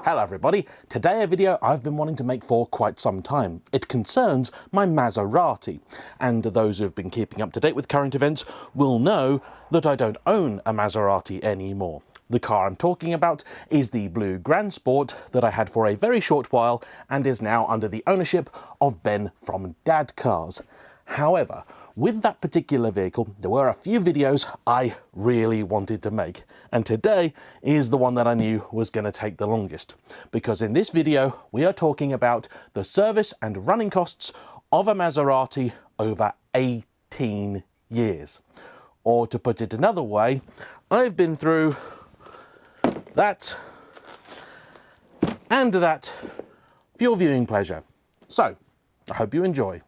Hello everybody, today a video I've been wanting to make for quite some time. It concerns my Maserati, and those who've been keeping up to date with current events will know that I don't own a Maserati anymore. The car I'm talking about is the blue Grand Sport that I had for a very short while and is now under the ownership of Ben from Dad Cars. However, with that particular vehicle, there were a few videos I really wanted to make, and today is the one that I knew was going to take the longest, because in this video we are talking about the service and running costs of a Maserati over 18 years. Or to put it another way, I've been through that and that for your viewing pleasure. So, I hope you enjoy.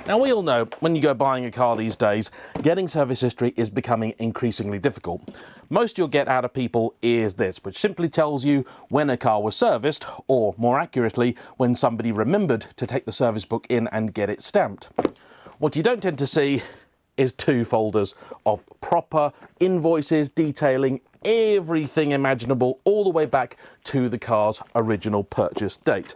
Now, we all know when you go buying a car these days, getting service history is becoming increasingly difficult. Most you'll get out of people is this, which simply tells you when a car was serviced, or more accurately, when somebody remembered to take the service book in and get it stamped. What you don't tend to see is two folders of proper invoices detailing everything imaginable all the way back to the car's original purchase date.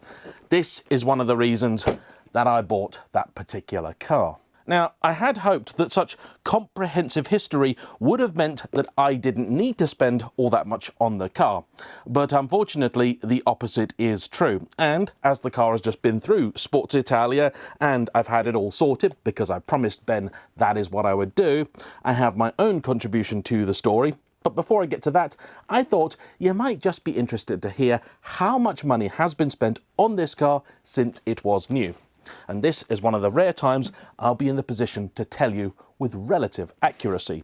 This is one of the reasons that I bought that particular car. Now, I had hoped that such comprehensive history would have meant that I didn't need to spend all that much on the car, but unfortunately the opposite is true. And as the car has just been through Sports Italia and I've had it all sorted because I promised Ben that is what I would do, I have my own contribution to the story. But before I get to that, I thought you might just be interested to hear how much money has been spent on this car since it was new. And this is one of the rare times I'll be in the position to tell you with relative accuracy.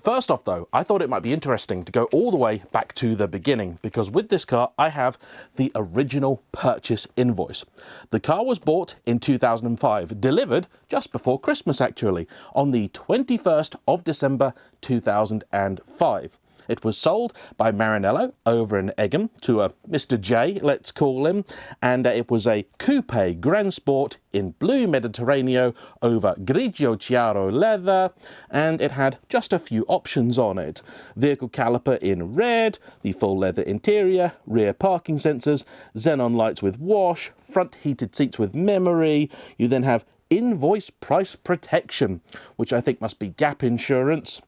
First off though, I thought it might be interesting to go all the way back to the beginning, because with this car I have the original purchase invoice. The car was bought in 2005, delivered just before Christmas actually, on the 21st of December 2005. It was sold by Maranello over in Egham to a Mr. J, let's call him, and it was a coupe Grand Sport in blue Mediterraneo over grigio chiaro leather, and it had just a few options on it. Vehicle caliper in red, the full leather interior, rear parking sensors, xenon lights with wash, front heated seats with memory. You then have invoice price protection, which I think must be gap insurance.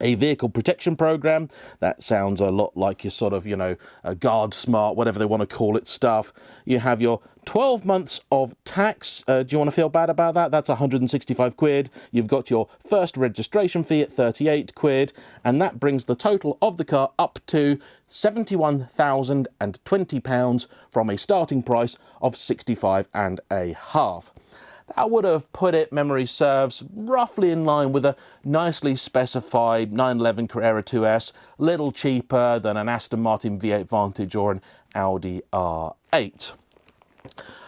A vehicle protection program, that sounds a lot like your sort of, a Guard Smart, whatever they want to call it stuff. You have your 12 months of tax. Do you want to feel bad about that? That's 165 quid. You've got your first registration fee at 38 quid. And that brings the total of the car up to £71,020 from a starting price of 65.5. That would have put it, memory serves, roughly in line with a nicely specified 911 Carrera 2S, little cheaper than an Aston Martin V8 Vantage or an Audi R8.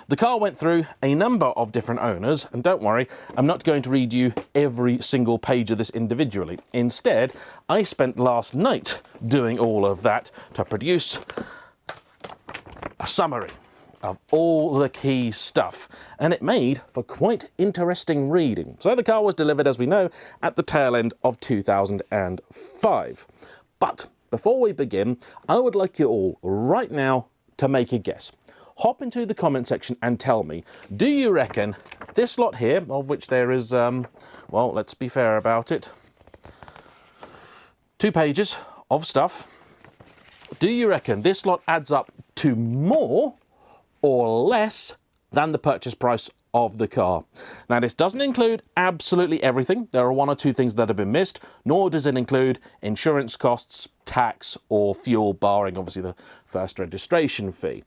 The car went through a number of different owners, and don't worry, I'm not going to read you every single page of this individually. Instead, I spent last night doing all of that to produce a summary of all the key stuff, and it made for quite interesting reading. So the car was delivered, as we know, at the tail end of 2005. But before we begin, I would like you all right now to make a guess. Hop into the comment section and tell me, do you reckon this lot here, of which there is, well, let's be fair about it, 2 pages of stuff, do you reckon this lot adds up to more or less than the purchase price of the car. Now, this doesn't include absolutely everything. There are one or two things that have been missed, nor does it include insurance costs, tax, or fuel, barring obviously the first registration fee.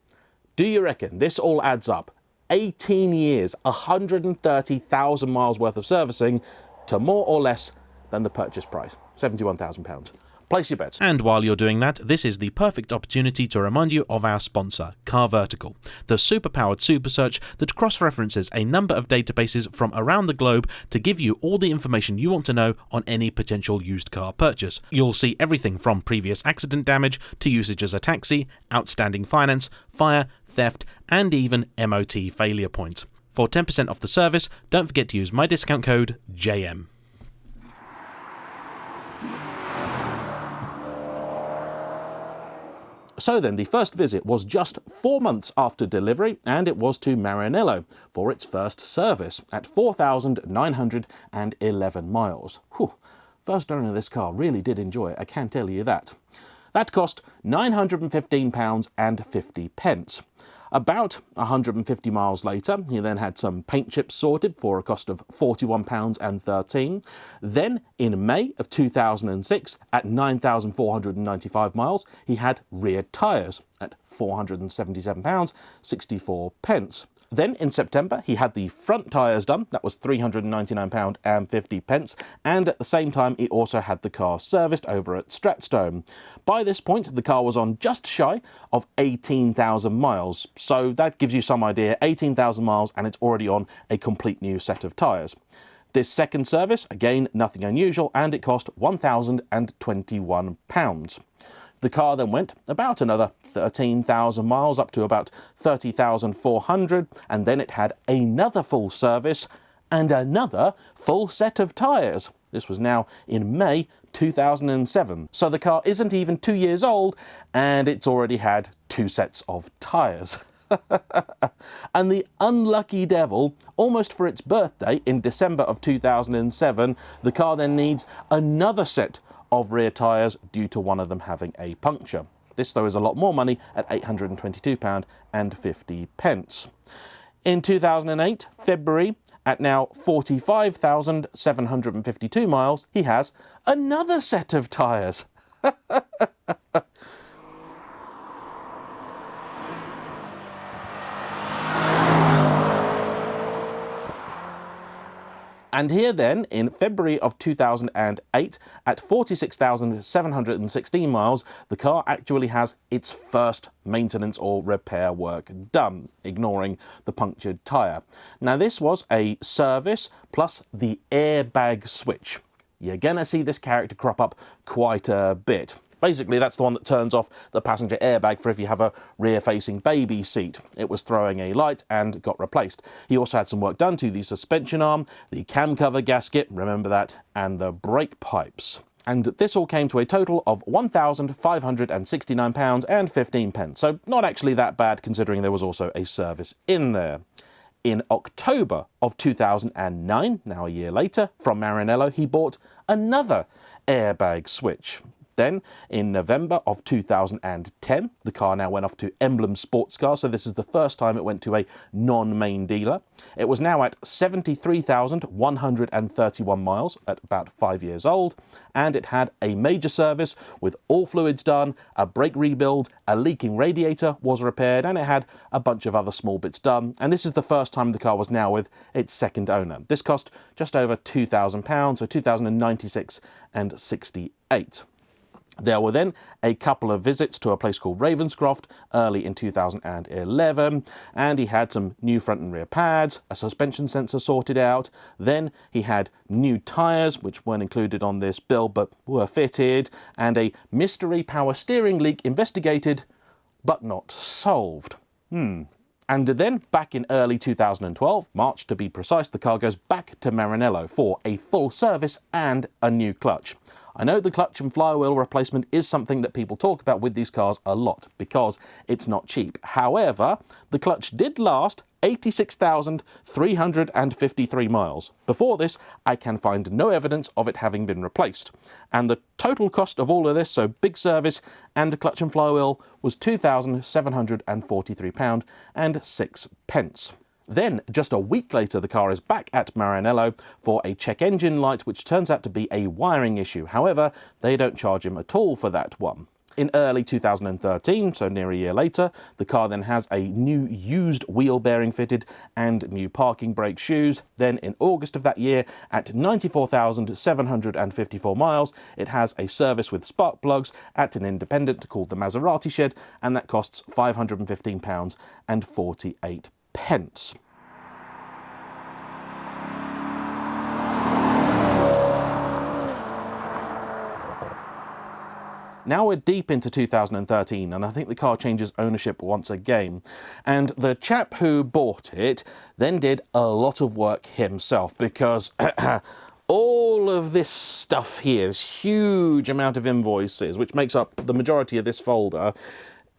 Do you reckon this all adds up? 18 years, 130,000 miles worth of servicing to more or less than the purchase price, £71,000. Place your bets. And while you're doing that, this is the perfect opportunity to remind you of our sponsor, CarVertical, the super-powered super search that cross-references a number of databases from around the globe to give you all the information you want to know on any potential used car purchase. You'll see everything from previous accident damage to usage as a taxi, outstanding finance, fire, theft, and even MOT failure points. For 10% off the service, don't forget to use my discount code JAYEMM. So then, the first visit was just 4 months after delivery, and it was to Maranello for its first service at 4,911 miles. Whew. First owner of this car really did enjoy it, I can tell you that. That cost £915.50. About 150 miles later, he then had some paint chips sorted for a cost of £41.13. Then, in May of 2006, at 9,495 miles, he had rear tyres at £477.64. Then in September, he had the front tyres done. That was £399.50. And at the same time, he also had the car serviced over at Stratstone. By this point, the car was on just shy of 18,000 miles. So that gives you some idea, 18,000 miles, and it's already on a complete new set of tyres. This second service, again, nothing unusual, and it cost £1,021. The car then went about another 13,000 miles, up to about 30,400, and then it had another full service and another full set of tyres. This was now in May 2007. So the car isn't even 2 years old, and it's already had 2 sets of tyres. And the unlucky devil, almost for its birthday in December of 2007, the car then needs another set of rear tyres due to one of them having a puncture. This, though, is a lot more money at £822.50. In 2008, February, at now 45,752 miles, he has another set of tyres. And here then, in February of 2008, at 46,716 miles, the car actually has its first maintenance or repair work done, ignoring the punctured tyre. Now, this was a service plus the airbag switch. You're gonna see this character crop up quite a bit. Basically, that's the one that turns off the passenger airbag for if you have a rear-facing baby seat. It was throwing a light and got replaced. He also had some work done to the suspension arm, the cam cover gasket, remember that, and the brake pipes. And this all came to a total of £1,569.15. So not actually that bad, considering there was also a service in there. In October of 2009, now a year later, from Maranello, he bought another airbag switch. Then, in November of 2010, the car now went off to Emblem Sports Cars, so this is the first time it went to a non-main dealer. It was now at 73,131 miles, at about 5 years old, and it had a major service with all fluids done, a brake rebuild, a leaking radiator was repaired, and it had a bunch of other small bits done. And this is the first time the car was now with its second owner. This cost just over £2,000, so £2,096.68. There were then a couple of visits to a place called Ravenscroft early in 2011, and he had some new front and rear pads, a suspension sensor sorted out. Then he had new tyres, which weren't included on this bill but were fitted, and a mystery power steering leak investigated but not solved. And then, back in early 2012, March to be precise, the car goes back to Maranello for a full service and a new clutch. I know the clutch and flywheel replacement is something that people talk about with these cars a lot because it's not cheap. However, the clutch did last 86,353 miles. Before this, I can find no evidence of it having been replaced. And the total cost of all of this, so big service and a clutch and flywheel, was £2,743.06. Then, just a week later, the car is back at Maranello for a check engine light, which turns out to be a wiring issue. However, they don't charge him at all for that one. In early 2013, so near a year later, the car then has a new used wheel bearing fitted and new parking brake shoes. Then in August of that year, at 94,754 miles, it has a service with spark plugs at an independent called the Maserati Shed, and that costs £515.48. Now we're deep into 2013, and I think the car changes ownership once again. And the chap who bought it then did a lot of work himself, because all of this stuff here, this huge amount of invoices, which makes up the majority of this folder,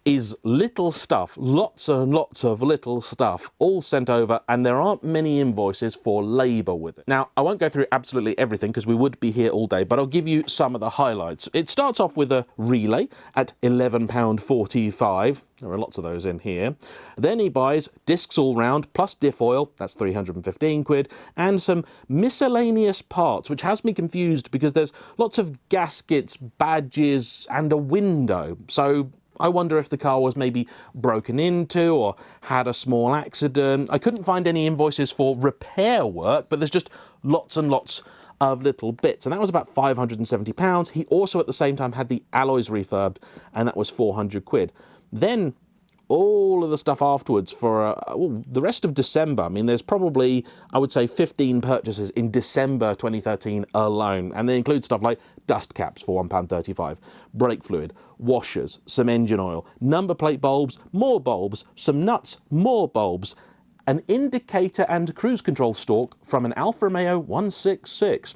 is little stuff, lots and lots of little stuff, all sent over, and there aren't many invoices for labour with it. Now, I won't go through absolutely everything because we would be here all day, but I'll give you some of the highlights. It starts off with a relay at £11.45. There are lots of those in here. Then he buys discs all round plus diff oil, that's 315 quid, and some miscellaneous parts, which has me confused because there's lots of gaskets, badges, and a window. So I wonder if the car was maybe broken into or had a small accident. I couldn't find any invoices for repair work, but there's just lots and lots of little bits, and that was about £570. He also at the same time had the alloys refurbed, and that was 400 quid. Then all of the stuff afterwards for the rest of December. I mean, there's probably, I would say, 15 purchases in December 2013 alone, and they include stuff like dust caps for £1.35, brake fluid, washers, some engine oil, number plate bulbs, more bulbs, some nuts, more bulbs, an indicator and cruise control stalk from an Alfa Romeo 166.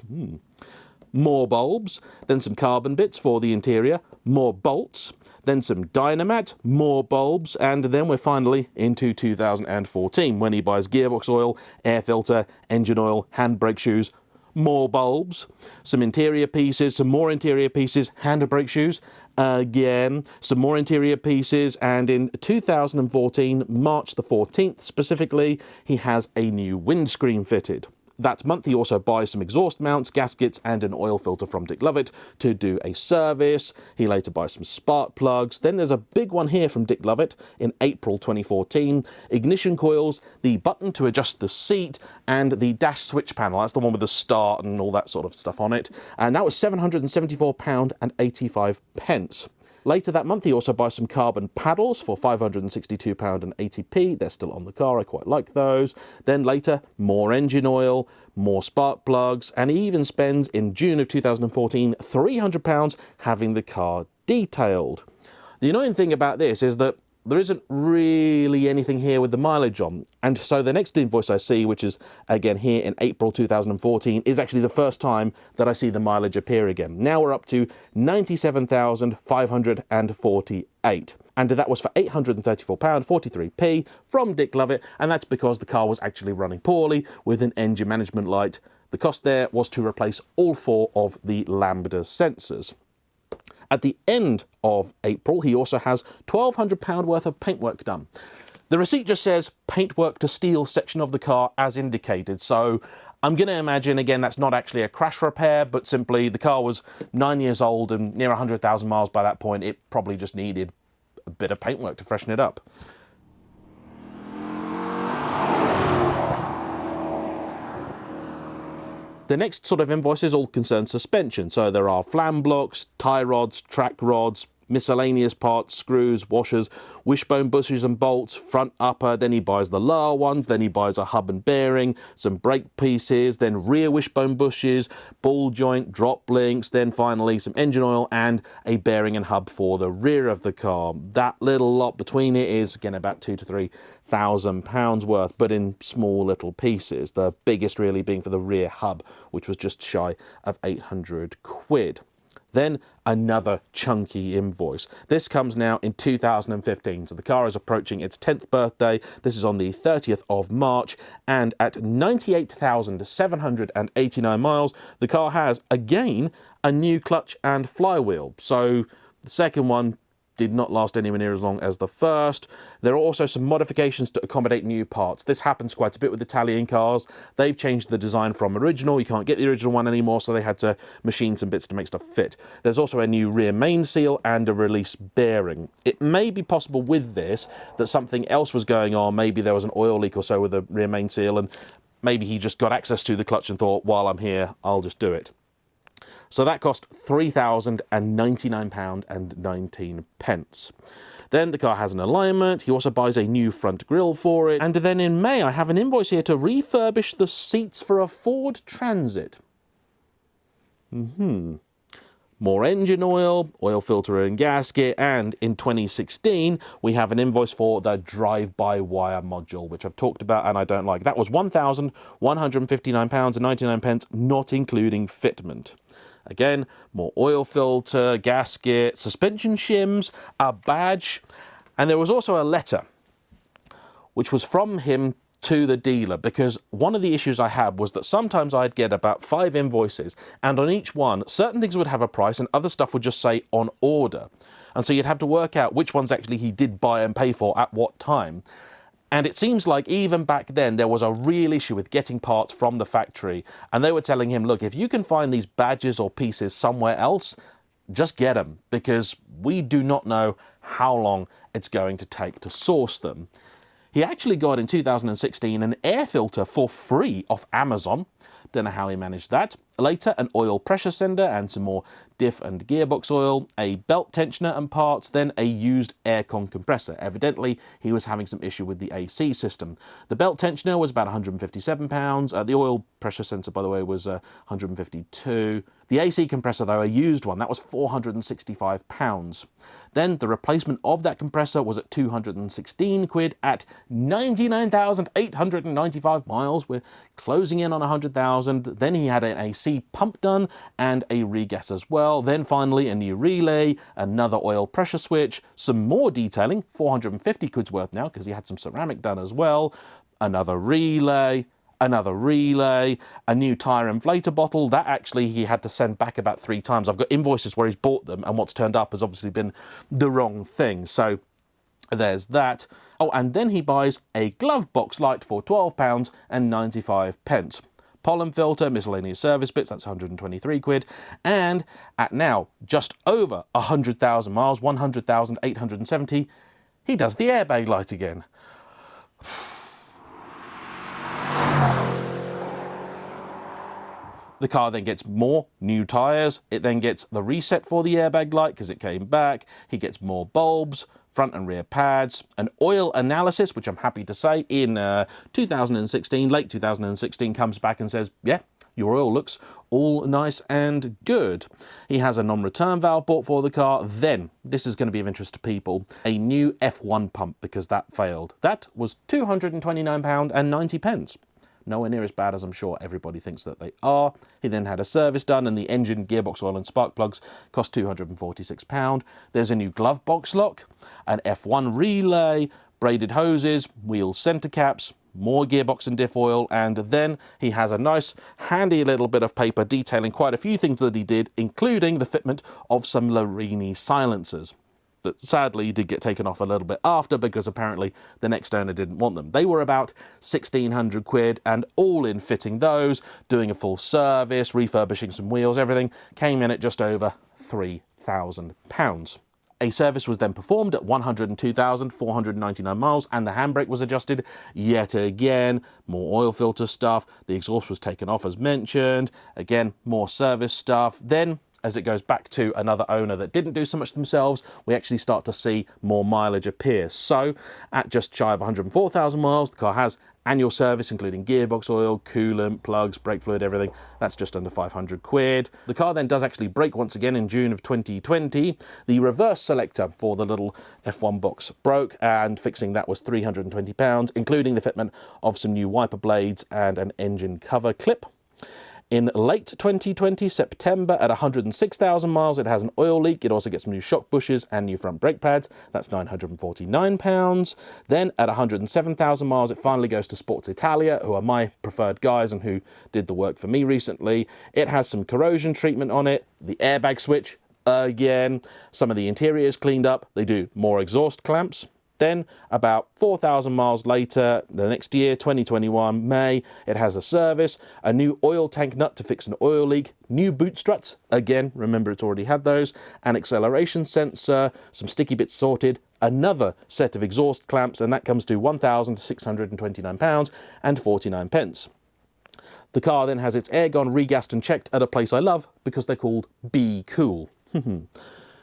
More bulbs, then some carbon bits for the interior, more bolts, then some Dynamat, more bulbs, and then we're finally into 2014 when he buys gearbox oil, air filter, engine oil, handbrake shoes, more bulbs, some interior pieces, some more interior pieces, handbrake shoes, again, some more interior pieces, and in 2014, March the 14th specifically, he has a new windscreen fitted. That month, he also buys some exhaust mounts, gaskets, and an oil filter from Dick Lovett to do a service. He later buys some spark plugs. Then there's a big one here from Dick Lovett in April 2014. Ignition coils, the button to adjust the seat, and the dash switch panel. That's the one with the start and all that sort of stuff on it. And that was £774.85. Later that month, he also buys some carbon paddles for £562.80. They're still on the car, I quite like those. Then later, more engine oil, more spark plugs, and he even spends, in June of 2014, £300 having the car detailed. The annoying thing about this is that there isn't really anything here with the mileage on. And so the next invoice I see, which is again here in April 2014, is actually the first time that I see the mileage appear again. Now we're up to 97,548. And that was for £834.43 from Dick Lovett, and that's because the car was actually running poorly with an engine management light. The cost there was to replace all 4 of the Lambda sensors. At the end of April, he also has £1,200 worth of paintwork done. The receipt just says paintwork to steel section of the car as indicated, so I'm going to imagine, again, that's not actually a crash repair, but simply the car was 9 years old and near 100,000 miles by that point. It probably just needed a bit of paintwork to freshen it up. The next sort of invoices all concern suspension, so there are flam blocks, tie rods, track rods, miscellaneous parts, screws, washers, wishbone bushes and bolts, front upper, then he buys the lower ones, then he buys a hub and bearing, some brake pieces, then rear wishbone bushes, ball joint, drop links, then finally some engine oil and a bearing and hub for the rear of the car. That little lot between it is, again, about £2,000 to £3,000 worth, but in small little pieces, the biggest really being for the rear hub, which was just shy of 800 quid. Then another chunky invoice. This comes now in 2015, so the car is approaching its 10th birthday. This is on the 30th of March, and at 98,789 miles, the car has, again, a new clutch and flywheel. So the second one did not last anywhere near as long as the first. There are also some modifications to accommodate new parts. This happens quite a bit with Italian cars. They've changed the design from original. You can't get the original one anymore, so they had to machine some bits to make stuff fit. There's also a new rear main seal and a release bearing. It may be possible with this that something else was going on. Maybe there was an oil leak or so with the rear main seal, and maybe he just got access to the clutch and thought, while I'm here, I'll just do it. So that cost £3,099.19. Then the car has an alignment. He also buys a new front grille for it. And then in May, I have an invoice here to refurbish the seats for a Ford Transit. More engine oil, oil filter and gasket, and in 2016, we have an invoice for the drive-by-wire module, which I've talked about and I don't like. That was £1,159.99, not including fitment. Again, more oil filter, gasket, suspension shims, a badge, and there was also a letter, which was from him to the dealer, because one of the issues I had was that sometimes I'd get about 5 invoices, and on each one, certain things would have a price and other stuff would just say on order. And so you'd have to work out which ones actually he did buy and pay for at what time. And it seems like even back then there was a real issue with getting parts from the factory. And they were telling him, look, if you can find these badges or pieces somewhere else, just get them, because we do not know how long it's going to take to source them. He actually got in 2016 an air filter for free off Amazon. Don't know how he managed that. Later, an oil pressure sender and some more diff and gearbox oil, a belt tensioner and parts, then a used aircon compressor. Evidently, he was having some issue with the AC system. The belt tensioner was about £157. The oil pressure sensor, by the way, was £152. The AC compressor, though, a used one, that was £465. Then the replacement of that compressor was at 216 quid at 99,895 miles. We're closing in on 100,000. Then he had an AC pump done and a regas as well. Then finally a new relay, another oil pressure switch, some more detailing, 450 quid's worth now because he had some ceramic done as well, another relay, a new tyre inflator bottle. That actually he had to send back about 3 times. I've got invoices where he's bought them and what's turned up has obviously been the wrong thing. So there's that. Oh, and then he buys a glove box light for £12.95. Pollen filter, miscellaneous service bits, that's 123 quid. And at now just over 100,000 miles, 100,870, he does the airbag light again. The car then gets more new tyres. It then gets the reset for the airbag light because it came back. He gets more bulbs, front and rear pads, an oil analysis, which I'm happy to say in 2016, late 2016, comes back and says, yeah, your oil looks all nice and good. He has a non-return valve bought for the car. Then, this is going to be of interest to people, a new F1 pump because that failed. That was £229.90. Nowhere near as bad as I'm sure everybody thinks that they are. He then had a service done and the engine, gearbox oil and spark plugs cost £246. There's a new glove box lock, an F1 relay, braided hoses, wheel centre caps, more gearbox and diff oil, and then he has a nice handy little bit of paper detailing quite a few things that he did, including the fitment of some Larini silencers that sadly did get taken off a little bit after because apparently the next owner didn't want them. They were about 1,600 quid, and all in fitting those, doing a full service, refurbishing some wheels, everything came in at just over £3,000. A service was then performed at 102,499 miles and the handbrake was adjusted yet again. More oil filter stuff, the exhaust was taken off as mentioned, again more service stuff. Then as it goes back to another owner that didn't do so much themselves, we actually start to see more mileage appear. So at just shy of 104,000 miles, the car has annual service, including gearbox oil, coolant, plugs, brake fluid, everything. That's just under 500 quid. The car then does actually break once again in June of 2020. The reverse selector for the little F1 box broke, and fixing that was £320, including the fitment of some new wiper blades and an engine cover clip. In late 2020, September, at 106,000 miles, it has an oil leak. It also gets some new shock bushes and new front brake pads. That's £949. Then at 107,000 miles, it finally goes to Sports Italia, who are my preferred guys and who did the work for me recently. It has some corrosion treatment on it. The airbag switch again. Some of the interior is cleaned up. They do more exhaust clamps. Then, about 4,000 miles later, the next year, 2021, May, it has a service, a new oil tank nut to fix an oil leak, new boot struts, again, remember it's already had those, an acceleration sensor, some sticky bits sorted, another set of exhaust clamps, and that comes to £1,629 and 49 pence. The car then has its air gone, regassed and checked at a place I love because they're called Be Cool.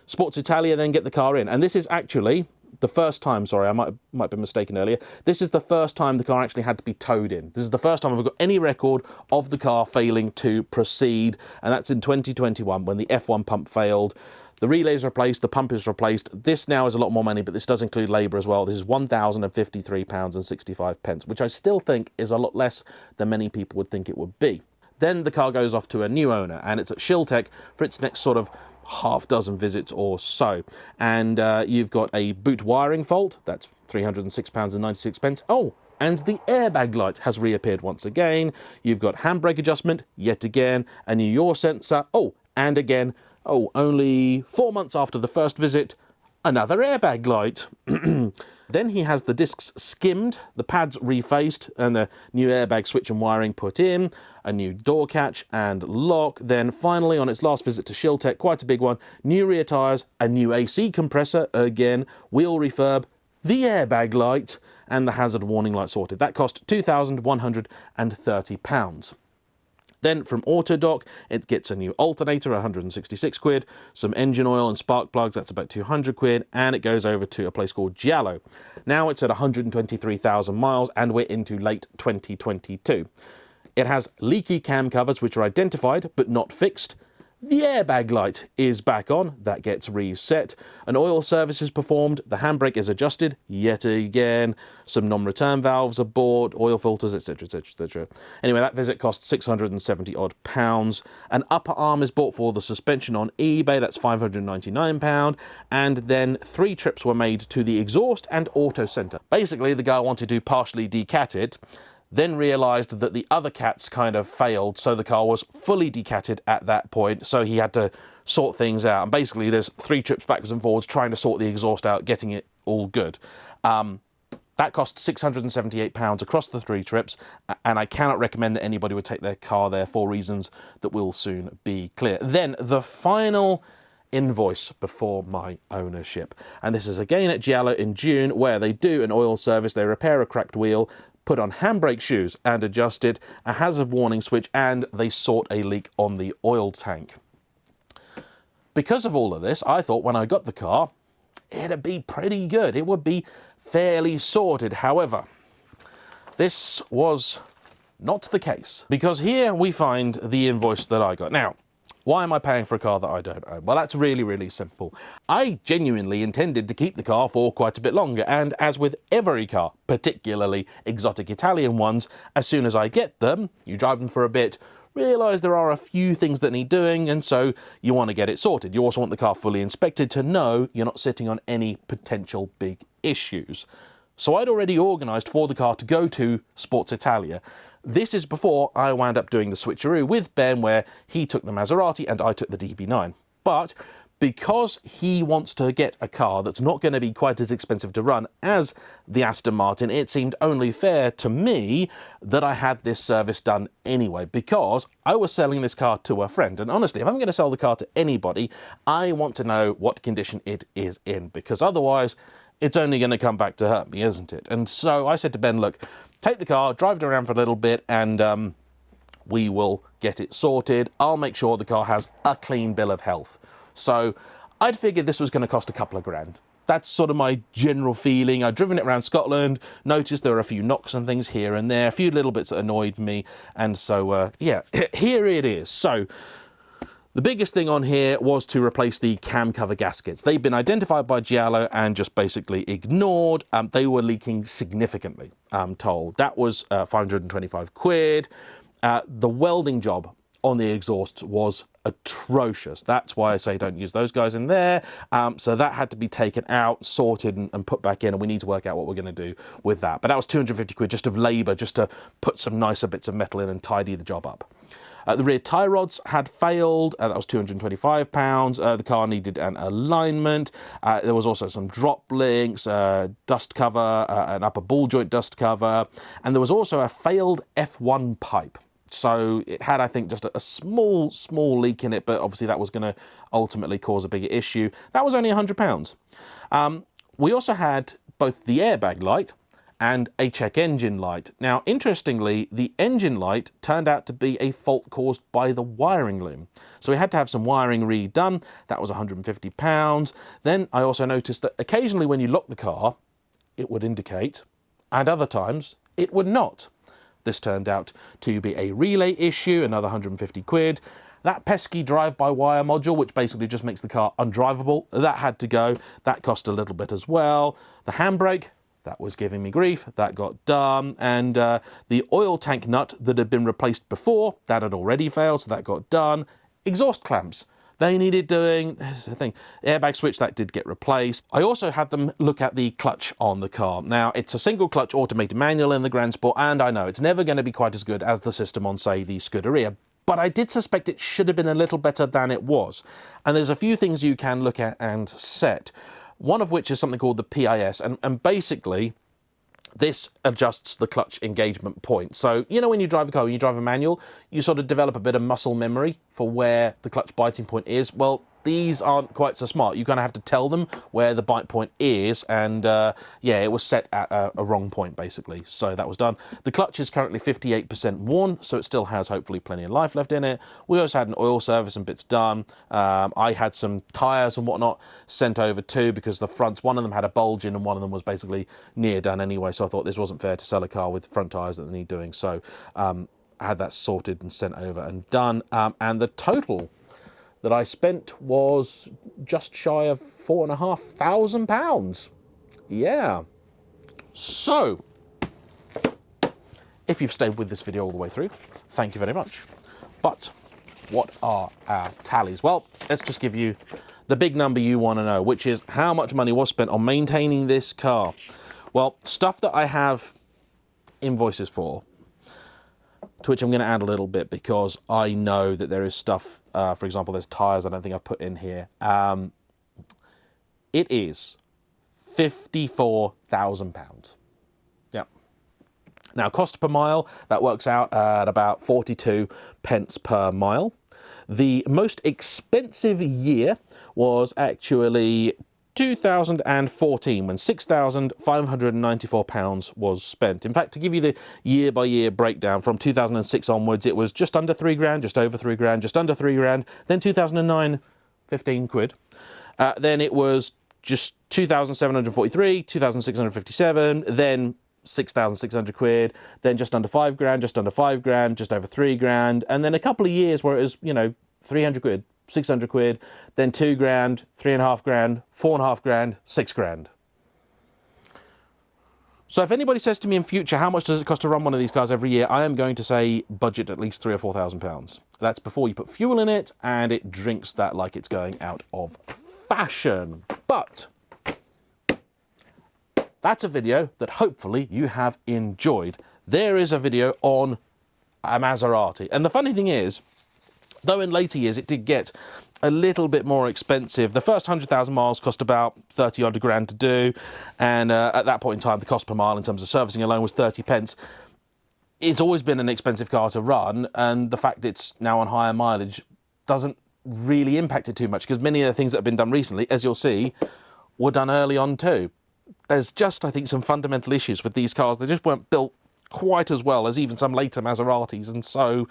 Sports Italia then get the car in, and this is actually the first time, sorry, I might have been mistaken earlier, this is the first time the car actually had to be towed in. This is the first time I've got any record of the car failing to proceed, and that's in 2021 when the F1 pump failed. The relay is replaced, the pump is replaced. This now is a lot more money, but this does include labour as well. This is £1,053.65, which I still think is a lot less than many people would think it would be. Then the car goes off to a new owner, and it's at Shiltech for its next sort of half dozen visits or so. And you've got a boot wiring fault, that's £306.96. Oh, and the airbag light has reappeared once again. You've got handbrake adjustment, yet again, a new yaw sensor, oh, and again, oh, only 4 months after the first visit, another airbag light. Then he has the discs skimmed, the pads refaced, and the new airbag switch and wiring put in, a new door catch and lock. Then finally, on its last visit to Shiltech, quite a big one, new rear tyres, a new AC compressor, again, wheel refurb, the airbag light, and the hazard warning light sorted. That cost £2,130. Then from Autodoc, it gets a new alternator, 166 quid, some engine oil and spark plugs, that's about 200 quid, and it goes over to a place called Giallo. Now it's at 123,000 miles, and we're into late 2022. It has leaky cam covers, which are identified but not fixed. The airbag light is back on, that gets reset. An oil service is performed, the handbrake is adjusted, yet again. Some non-return valves are bought, oil filters, etc, etc, etc. Anyway, that visit cost 670 odd pounds. An upper arm is bought for the suspension on eBay, that's £599. And then 3 trips were made to the exhaust and auto centre. Basically, the guy wanted to partially decat it, then realised that the other cats kind of failed, so the car was fully decatted at that point, so he had to sort things out. And basically there's 3 trips backwards and forwards trying to sort the exhaust out, getting it all good. That cost £678 across the 3 trips, and I cannot recommend that anybody would take their car there for reasons that will soon be clear. Then the final invoice before my ownership, and this is again at Giallo in June, where they do an oil service, they repair a cracked wheel, put on handbrake shoes and adjust it, a hazard warning switch, and they sort a leak on the oil tank. Because of all of this, I thought when I got the car, it'd be pretty good. It would be fairly sorted. However, this was not the case, because here we find the invoice that I got. Now, why am I paying for a car that I don't own? Well, that's really, really simple. I genuinely intended to keep the car for quite a bit longer, and as with every car, particularly exotic Italian ones, as soon as I get them, you drive them for a bit, realise there are a few things that need doing, and so you want to get it sorted. You also want the car fully inspected to know you're not sitting on any potential big issues. So I'd already organised for the car to go to Sports Italia. This is before I wound up doing the switcheroo with Ben, where he took the Maserati and I took the DB9. But because he wants to get a car that's not going to be quite as expensive to run as the Aston Martin, it seemed only fair to me that I had this service done anyway, because I was selling this car to a friend. And honestly, if I'm going to sell the car to anybody, I want to know what condition it is in, because otherwise it's only going to come back to hurt me, isn't it? And so I said to Ben, look, take the car, drive it around for a little bit, and we will get it sorted. I'll make sure the car has a clean bill of health. So I'd figured this was going to cost a couple of grand. That's sort of my general feeling. I'd driven it around Scotland, noticed there were a few knocks and things here and there, a few little bits that annoyed me, and so, yeah, here it is. So the biggest thing on here was to replace the cam cover gaskets. They've been identified by Giallo and just basically ignored. They were leaking significantly, I'm told. That was 525 quid. The welding job on the exhausts was atrocious. That's why I say don't use those guys in there. So that had to be taken out, sorted, and put back in, and we need to work out what we're going to do with that. But that was 250 quid just of labour, just to put some nicer bits of metal in and tidy the job up. The rear tie rods had failed. That was £225. The car needed an alignment. There was also some drop links, dust cover, an upper ball joint dust cover, and there was also a failed F1 pipe. So it had, I think, just a small leak in it, but obviously that was going to ultimately cause a bigger issue. That was only £100. We also had both the airbag light and a check engine light. Now, interestingly, the engine light turned out to be a fault caused by the wiring loom. So we had to have some wiring redone. That was £150. Then I also noticed that occasionally when you lock the car, it would indicate, and other times it would not. This turned out to be a relay issue, another 150 quid. That pesky drive-by-wire module, which basically just makes the car undrivable, that had to go. That cost a little bit as well. The handbrake, that was giving me grief. That got done. And the oil tank nut that had been replaced before, that had already failed, so that got done. Exhaust clamps, they needed doing. This is the thing. Airbag switch, that did get replaced. I also had them look at the clutch on the car. Now, it's a single clutch automated manual in the Grand Sport, and I know it's never going to be quite as good as the system on, say, the Scuderia, but I did suspect it should have been a little better than it was. And there's a few things you can look at and set. One of which is something called the PIS, and basically this adjusts the clutch engagement point. So, you know, when you drive a car, when you drive a manual, you sort of develop a bit of muscle memory for where the clutch biting point is. Well, these aren't quite so smart. You kind of have to tell them where the bite point is, and yeah, it was set at a wrong point, basically. So that was done. The clutch is currently 58% worn, so it still has hopefully plenty of life left in it. We also had an oil service and bits done. I had some tyres and whatnot sent over too, because the fronts, one of them had a bulge in and one of them was basically near done anyway, so I thought this wasn't fair to sell a car with front tyres that they need doing. So I had that sorted and sent over and done. And the total that I spent was just shy of £4,500. Yeah. So, if you've stayed with this video all the way through, thank you very much. But what are our tallies? Well, let's just give you the big number you want to know, which is how much money was spent on maintaining this car. Well, stuff that I have invoices for, to which I'm going to add a little bit because I know that there is stuff, for example, there's tyres I don't think I've put in here. It is £54,000. Yep. Now, cost per mile, that works out at about 42 pence per mile. The most expensive year was actually 2014, when £6,594 was spent. In fact, to give you the year-by-year breakdown, from 2006 onwards, it was just under 3 grand, just over 3 grand, just under 3 grand. Then 2009, 15 quid. Then it was just 2,743, 2,657, then 6,600 quid, then just under 5 grand, just under 5 grand, just over 3 grand, and then a couple of years where it was, you know, 300 quid, 600 quid, then 2 grand, 3.5 grand, 4.5 grand, 6 grand. So if anybody says to me in future, how much does it cost to run one of these cars every year, I am going to say budget at least £3,000 or £4,000. That's before you put fuel in it, and it drinks that like it's going out of fashion. But that's a video that hopefully you have enjoyed. There is a video on a Maserati. And the funny thing is, though in later years it did get a little bit more expensive, the first 100,000 miles cost about 30 odd grand to do, and at that point in time the cost per mile in terms of servicing alone was 30 pence. It's always been an expensive car to run, and the fact it's now on higher mileage doesn't really impact it too much, because many of the things that have been done recently, as you'll see, were done early on too. There's just, I think, some fundamental issues with these cars. They just weren't built quite as well as even some later Maseratis, and so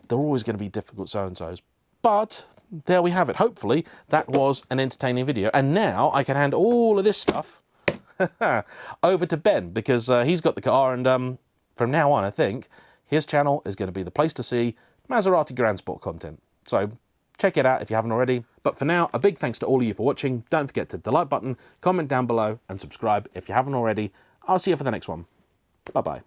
they're always going to be difficult so-and-sos. But there we have it. Hopefully that was an entertaining video. And now I can hand all of this stuff over to Ben, because he's got the car, and from now on, I think, his channel is going to be the place to see Maserati Grand Sport content. So check it out if you haven't already. But for now, a big thanks to all of you for watching. Don't forget to hit the like button, comment down below, and subscribe if you haven't already. I'll see you for the next one. Bye-bye.